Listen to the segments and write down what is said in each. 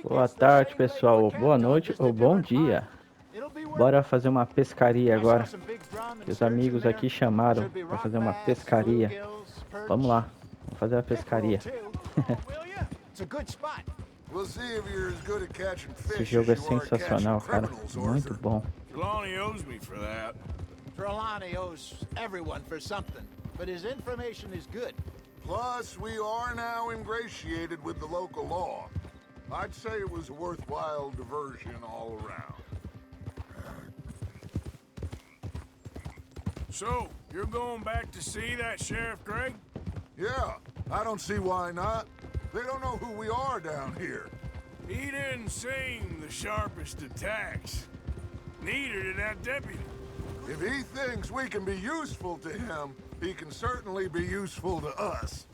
Boa tarde, pessoal. Boa noite ou bom dia. Bora fazer uma pescaria agora. Os amigos aqui chamaram para fazer uma pescaria. Vamos lá, vamos fazer a pescaria. Esse jogo é sensacional, cara. Muito bom. Trelawney owes me for that. Trelawney owes everyone for something, but his information is good. Plus, we are now ingratiated with the local law. I'd say it was a worthwhile diversion all around. So, you're going back to see that Sheriff Gregg? Yeah, I don't see why not. They don't know who we are down here. He didn't seem the sharpest attacks. Neither did that deputy. If he thinks we can be useful to him, he can certainly be useful to us.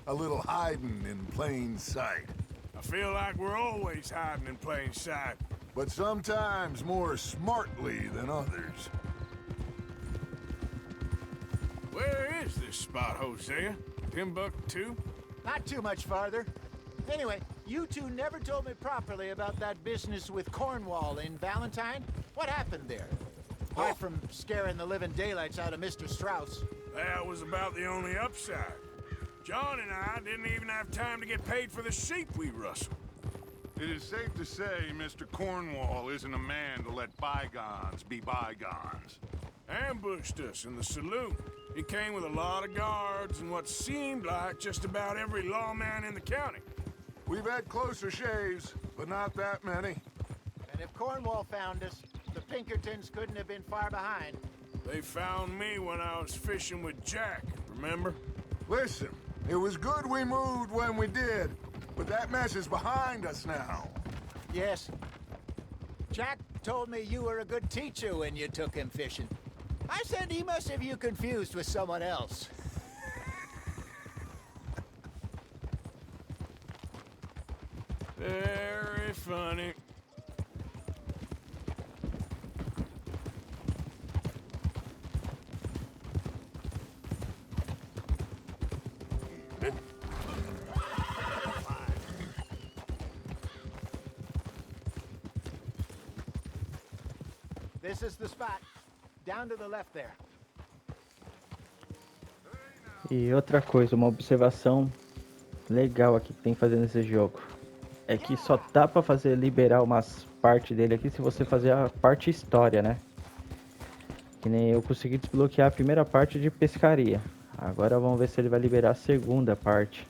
A little hiding in plain sight. I feel like we're always hiding in plain sight. But sometimes more smartly than others. Where is this spot, Hosea? Timbuktu? Not too much farther. Anyway, you two never told me properly about that business with Cornwall in Valentine. What happened there? Apart from scaring the living daylights out of Mr. Strauss. That was about the only upside. John and I didn't even have time to get paid for the sheep we rustled. It is safe to say Mr. Cornwall isn't a man to let bygones be bygones. Ambushed us in the saloon. He came with a lot of guards and what seemed like just about every lawman in the county. We've had closer shaves, but not that many. And if Cornwall found us, the Pinkertons couldn't have been far behind. They found me when I was fishing with Jack, remember? Listen, it was good we moved when we did, but that mess is behind us now. Yes. Jack told me you were a good teacher when you took him fishing. I said he must have you confused with someone else. Very funny. This is the spot. Down to the left there. E outra coisa, uma observação legal aqui que tem que fazer nesse jogo é que só dá pra fazer liberar umas partes dele aqui se você fazer a parte história, né? Que nem eu consegui desbloquear a primeira parte de pescaria. Agora vamos ver se ele vai liberar a segunda parte.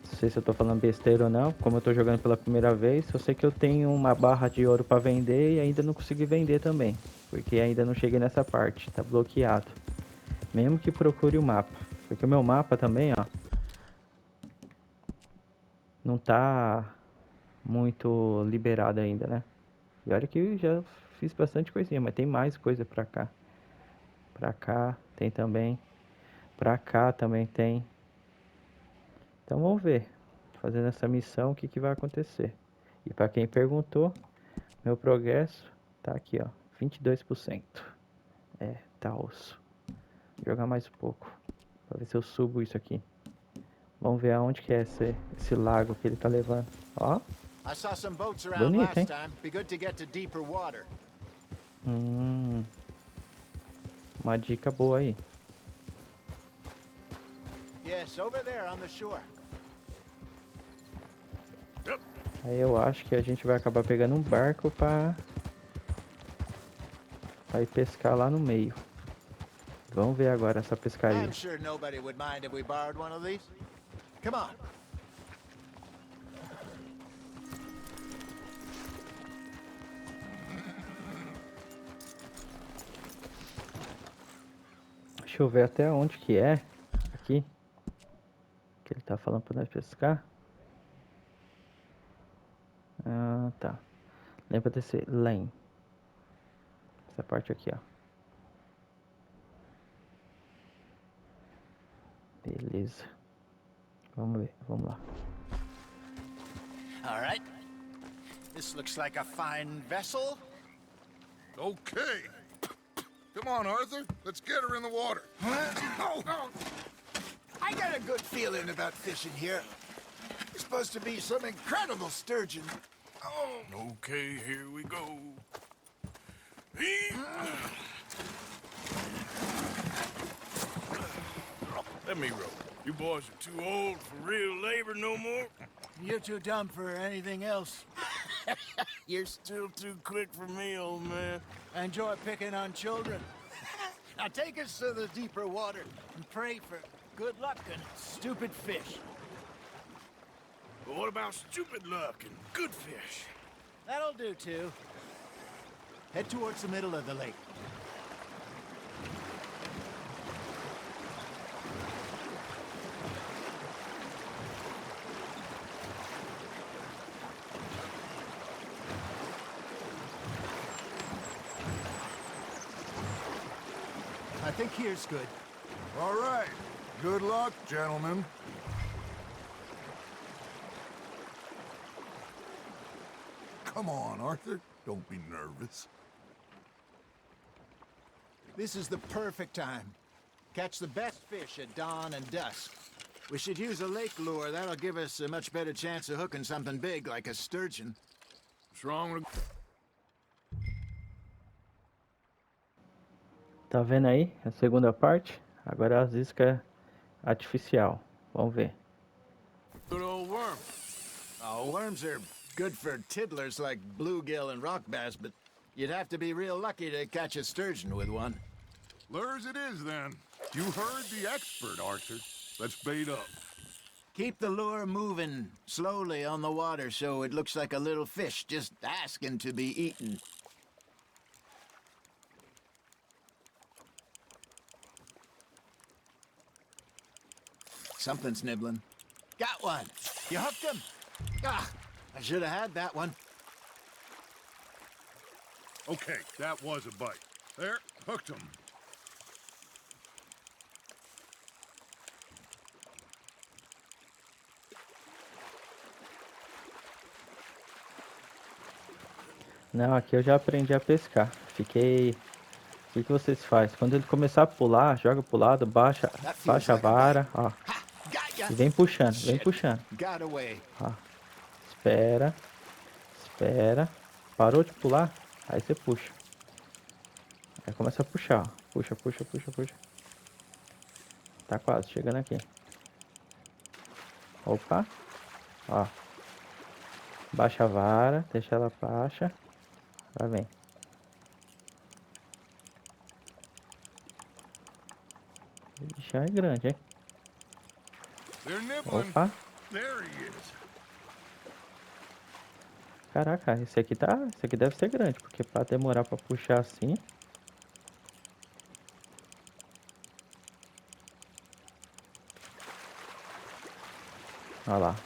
Não sei se eu tô falando besteira ou não, como eu tô jogando pela primeira vez. Eu sei que eu tenho uma barra de ouro pra vender e ainda não consegui vender também, porque ainda não cheguei nessa parte, tá bloqueado. Mesmo que procure o mapa, porque o meu mapa também, ó, não tá muito liberado ainda, né? E olha que eu já fiz bastante coisinha, mas tem mais coisa pra cá. Pra cá tem também. Pra cá também tem. Então vamos ver, fazendo essa missão, o que que vai acontecer. E pra quem perguntou, meu progresso tá aqui, ó, 22%. É, tá osso. Vou jogar mais um pouco, pra ver se eu subo isso aqui. Vamos ver aonde que é esse lago que ele tá levando. Ó. I saw some boats around Bonito, last hein? time. Be good to get to deeper water. Uma dica boa aí. Yes, over there on the shore. Aí eu acho que a gente vai acabar pegando um barco pra ir pescar lá no meio. Vamos ver agora essa pescaria. I'm sure nobody would mind if we borrowed one of these. Come on. Deixa eu ver até onde que é. Aqui. Que ele tá falando pra nós pescar. Ah, tá. Lembra desse lane. Essa parte aqui, ó. Beleza. Vamos ver, vamos lá. All right. This looks like a fine vessel. Okay. Come on, Arthur. Let's get her in the water. I I got a good feeling about fishing here. There's supposed to be some incredible sturgeon. Oh, Okay, here we go. Let me row. You boys are too old for real labor no more. you're too dumb for anything else. You're still too quick for me, old man. I enjoy picking on children. Now take us to the deeper water and pray for good luck and stupid fish. But what about stupid luck and good fish? That'll do, too. Head towards the middle of the lake. I think here's good. All right. Good luck, gentlemen. Come on, Arthur. Don't be nervous. This is the perfect time. Catch the best fish at dawn and dusk. We should use a lake lure. That'll give us a much better chance of hooking something big like a sturgeon. What's wrong with... Tá vendo aí a segunda parte? Agora as iscas artificial. Vamos ver. good old worm? Oh, worms are good for tiddlers like bluegill and rock bass, but you'd have to be real lucky to catch a sturgeon with one. Lures it is, then. You heard the expert, Arthur. Let's bait up. Keep the lure moving slowly on the water so it looks like a little fish just asking to be eaten. Something's nibbling. Got one. You hooked him. Ah, I should have had that one. Okay, that was a bite. There, hooked him. Não, aqui eu já aprendi a pescar. Fiquei... O que vocês fazem? Quando ele começar a pular, joga pro lado, baixa a vara, ó. E vem puxando, vem puxando. Got away. Ó. Espera. Espera. Parou de pular, aí você puxa. Aí começa a puxar, ó. Puxa, puxa, puxa, puxa. Tá quase chegando aqui. Opa. Ó. Baixa a vara, deixa ela baixa. Vai, vem. Já é grande, hein? They're nibbling. Opa. There he is. Caraca, esse aqui deve ser grande, porque pra demorar pra puxar assim. Olha lá.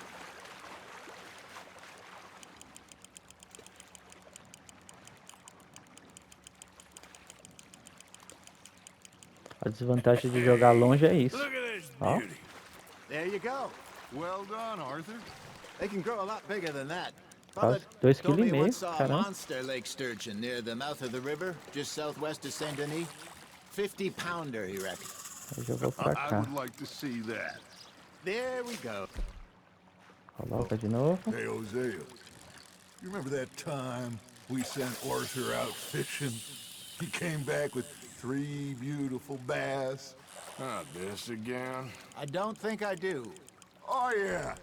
A desvantagem de jogar longe é isso. Look at this Ó. beauty. There you go. Well done, Arthur. They can grow a lot bigger than that. Quase Bubba 2,5 told me he kg, once saw a caramba. monster lake sturgeon near the mouth of the river, just southwest of Saint Denis. 50-pounder, he reckoned. Eu já vou pra I cá. would like to see that. There we go. Coloca de novo. Hey, Hosea. You remember that time we sent Arthur out fishing? He came back with 3 beautiful bass. Not this again. I don't think I do. Oh, yeah.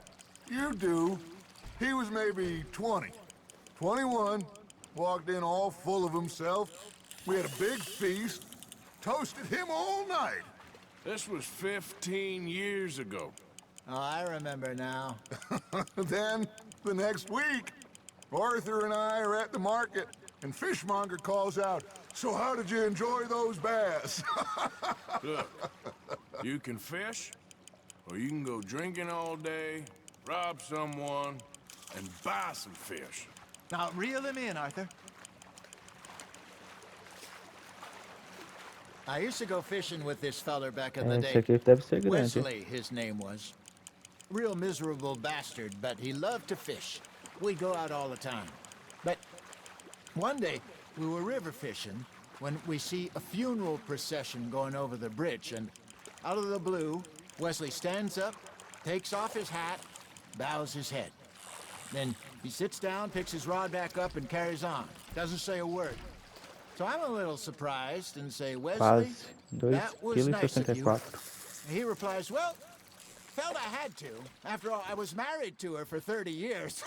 You do. He was maybe 20. 21. Walked in all full of himself. We had a big feast. Toasted him all night. This was 15 years ago. Oh, I remember now. Then, the next week, Arthur and I are at the market, and Fishmonger calls out, "So how did you enjoy those bass?" Look, you can fish, or you can go drinking all day, rob someone, and buy some fish. Now, reel him in, Arthur. I used to go fishing with this feller back in the Esse day. aqui deve ser grande. Wesley, his name was. Real miserable bastard, but he loved to fish. We'd go out all the time. But one day, we were river fishing when we see a funeral procession going over the bridge, and out of the blue, Wesley stands up, takes off his hat, bows his head. Then he sits down, picks his rod back up, and carries on. Doesn't say a word. So I'm a little surprised and say, Wesley, Quase 2 that was nice of you. kg. He replies, well, felt I had to. After all, I was married to her for 30 years.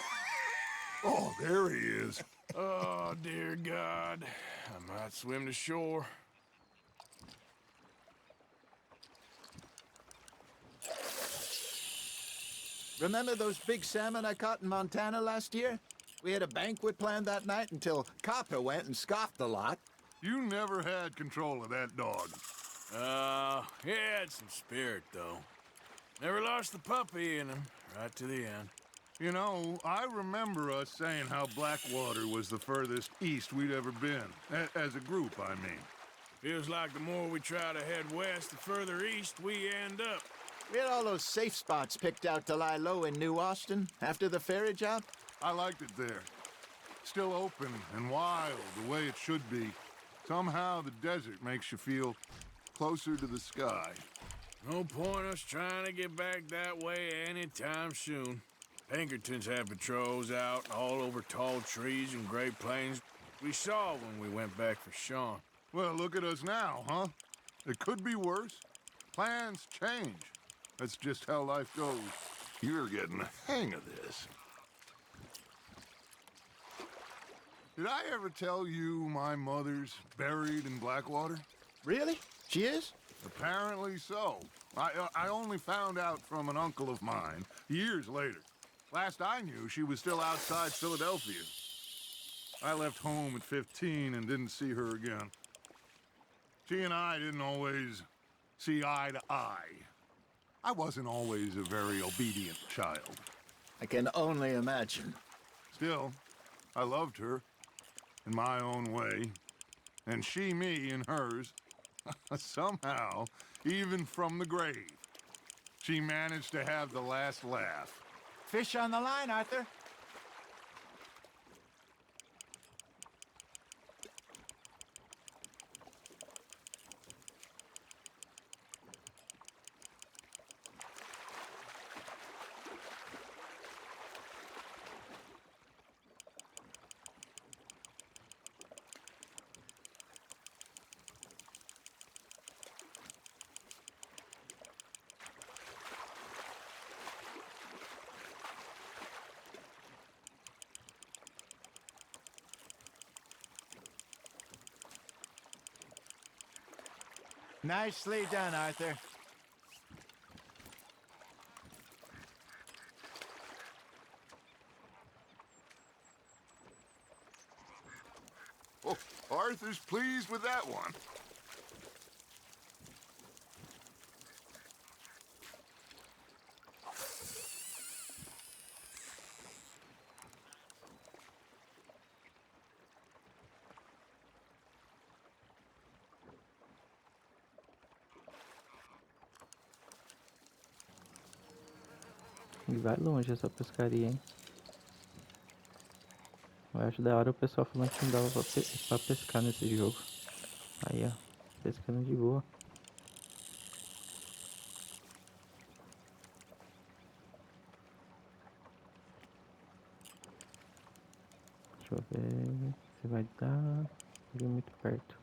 Oh, there he is. Oh, dear God. I might swim to shore. Remember those big salmon I caught in Montana last year? We had a banquet planned that night until Copper went and scoffed a lot. You never had control of that dog. He had some spirit, though. Never lost the puppy in him, right to the end. You know, I remember us saying how Blackwater was the furthest east we'd ever been. As a group, I mean. Feels like the more we try to head west, the further east we end up. We had all those safe spots picked out to lie low in New Austin after the ferry job. I liked it there. Still open and wild, the way it should be. Somehow the desert makes you feel closer to the sky. No point us trying to get back that way anytime soon. Pinkertons had patrols out all over tall trees and Great Plains. We saw when we went back for Sean. Well, look at us now, huh? It could be worse. Plans change. That's just how life goes. You're getting the hang of this. Did I ever tell you my mother's buried in Blackwater? Really? She is? Apparently so. I only found out from an uncle of mine years later. Last I knew, she was still outside Philadelphia. I left home at 15 and didn't see her again. She and I didn't always see eye to eye. I wasn't always a very obedient child. I can only imagine. Still, I loved her in my own way, and she me in hers. Somehow, even from the grave, she managed to have the last laugh. Fish on the line, Arthur. Nicely done, Arthur. Oh, Arthur's pleased with that one. E vai longe essa pescaria, hein? Eu acho da hora o pessoal falando que não dava pra pescar nesse jogo. Aí, ó. Pescando de boa. Deixa eu ver se vai dar. Ele é muito perto.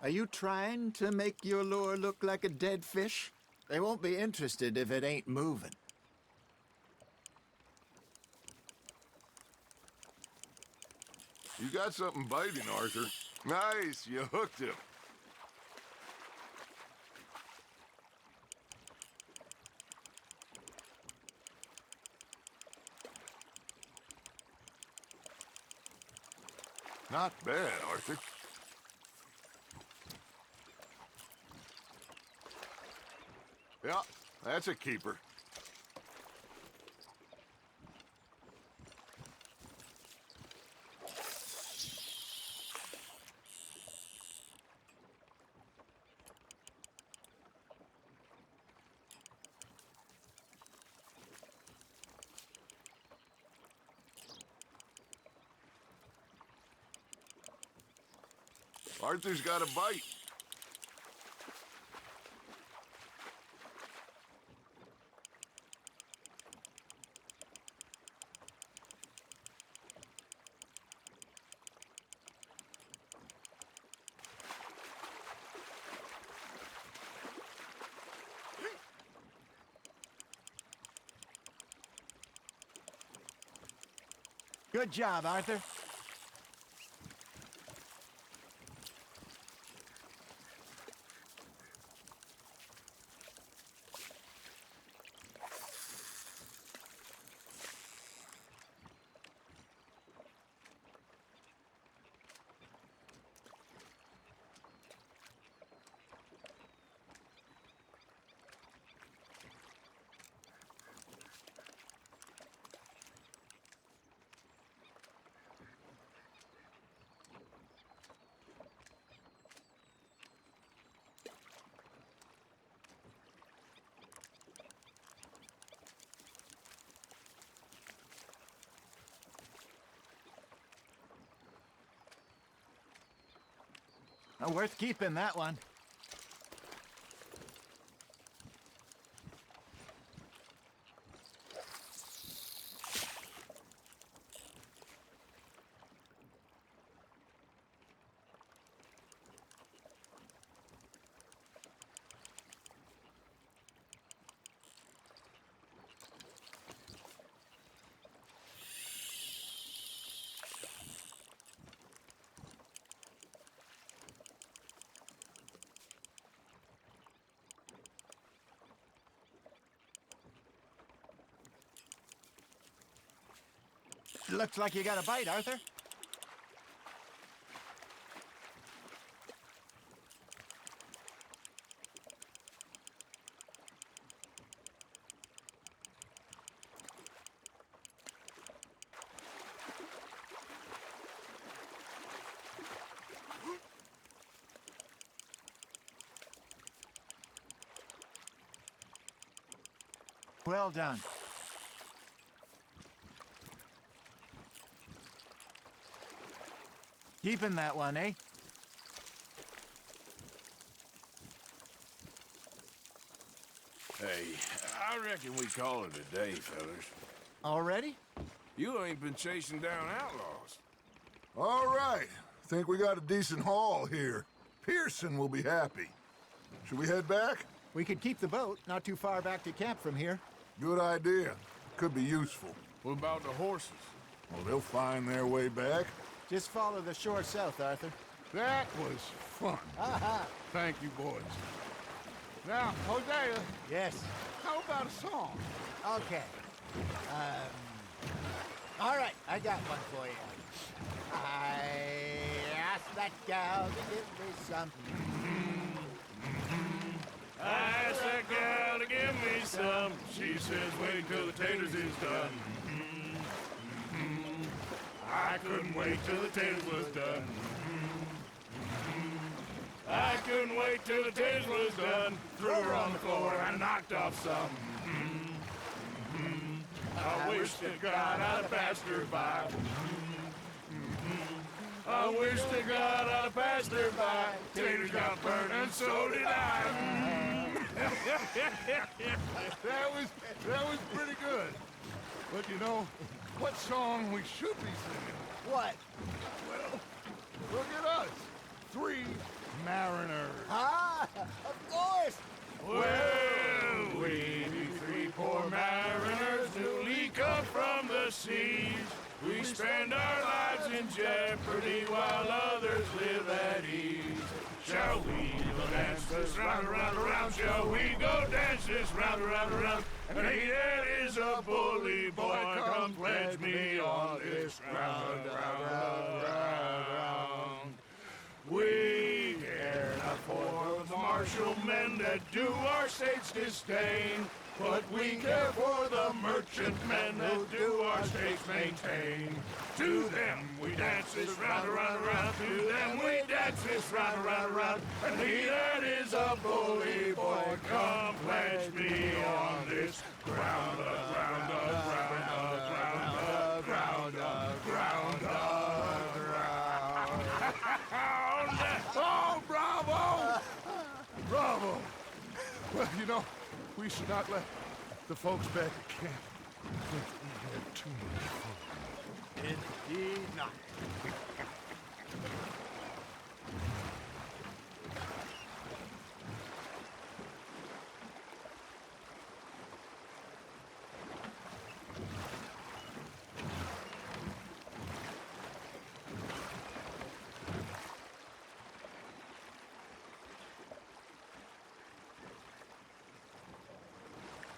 Are you trying to make your lure look like a dead fish? They won't be interested if it ain't moving. You got something biting, Arthur. Nice, you hooked him. Not bad, Arthur. Yeah, that's a keeper. Arthur's got a bite. Good job, Arthur. Worth keeping, that one. Looks like you got a bite, Arthur. Well done. Keeping that one, eh? Hey, I reckon we call it a day, fellas. Already? You ain't been chasing down outlaws. All right. Think we got a decent haul here. Pearson will be happy. Should we head back? We could keep the boat not too far back to camp from here. Good idea. Could be useful. What about the horses? Well, they'll find their way back. Just follow the shore south, Arthur. That was fun. Aha! Thank you, boys. Now, Hosea, Yes. how about a song? Okay. All right, I got one for you. I asked that gal to give me some. I asked that gal to give me some. She says, wait till the taters is done. I couldn't wait till the taters was done. I couldn't wait till the taters was done. Threw her on the floor and knocked off some. I wish to God I'd have passed her by. I wish to God I'd have passed her by. Taters got burned and so did I. That was pretty good. But you know, what song we should be singing? What? Well, look at us. 3 mariners. Ah, of course. Well, we be 3 poor mariners newly come from the seas. We spend our lives in jeopardy while others live at ease. Shall we go dance this round, around, around? Shall we go dance this round, around, around? And he that is a bully boy, come pledge me on this round, round, round. We care not for the martial men that do our state's disdain, but we care for the merchant men that do our states maintain. To them we dance this round, around, around. To them we dance this round, around, around. And he that is a bully boy, come pledge me on this ground, ground, ground, ground, ground, ground, ground, ground. Well, you know, we should not let the folks back at camp think we had too much fun. Indeed not.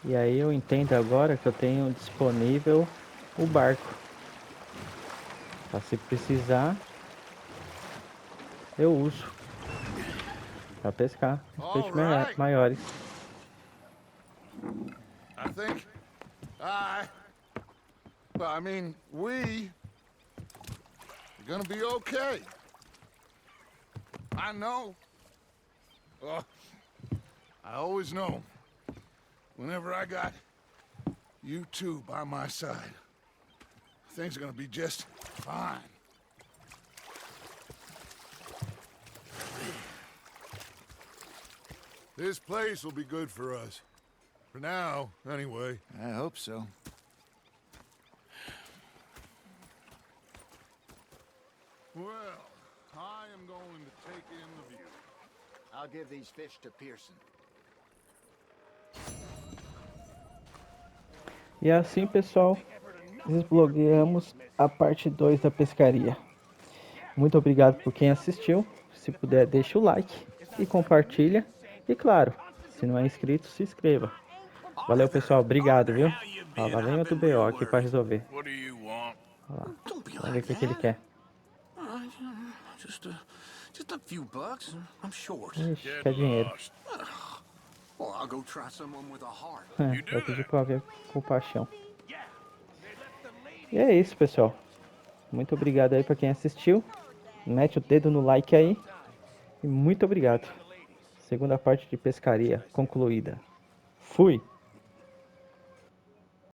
E aí eu entendo agora que eu tenho disponível o barco. Pra se precisar, eu uso para pescar os All peixes right. maiores. I think I mean, we are gonna be okay. I know. Oh, I always know. Whenever I got you two by my side, things are gonna be just fine. This place will be good for us. For now, anyway. I hope so. Well, I am going to take in the view. I'll give these fish to Pearson. E assim, pessoal, desbloqueamos a parte 2 da pescaria. Muito obrigado por quem assistiu. Se puder, deixa o like e compartilha. E claro, se não é inscrito, se inscreva. Valeu, pessoal. Obrigado, viu? Ó, lá vem outro BO aqui pra resolver. What do you want? Don't be Vamos ver like o que ele that. quer. Just a few bucks. I'm short. Ixi, Get quer dinheiro. lost. Well, I'll go try someone with a heart. Vai pedir pra ver com paixão. E é isso, pessoal. Muito obrigado aí pra quem assistiu. Mete o dedo no like aí. E muito obrigado. Segunda parte de pescaria concluída. Fui!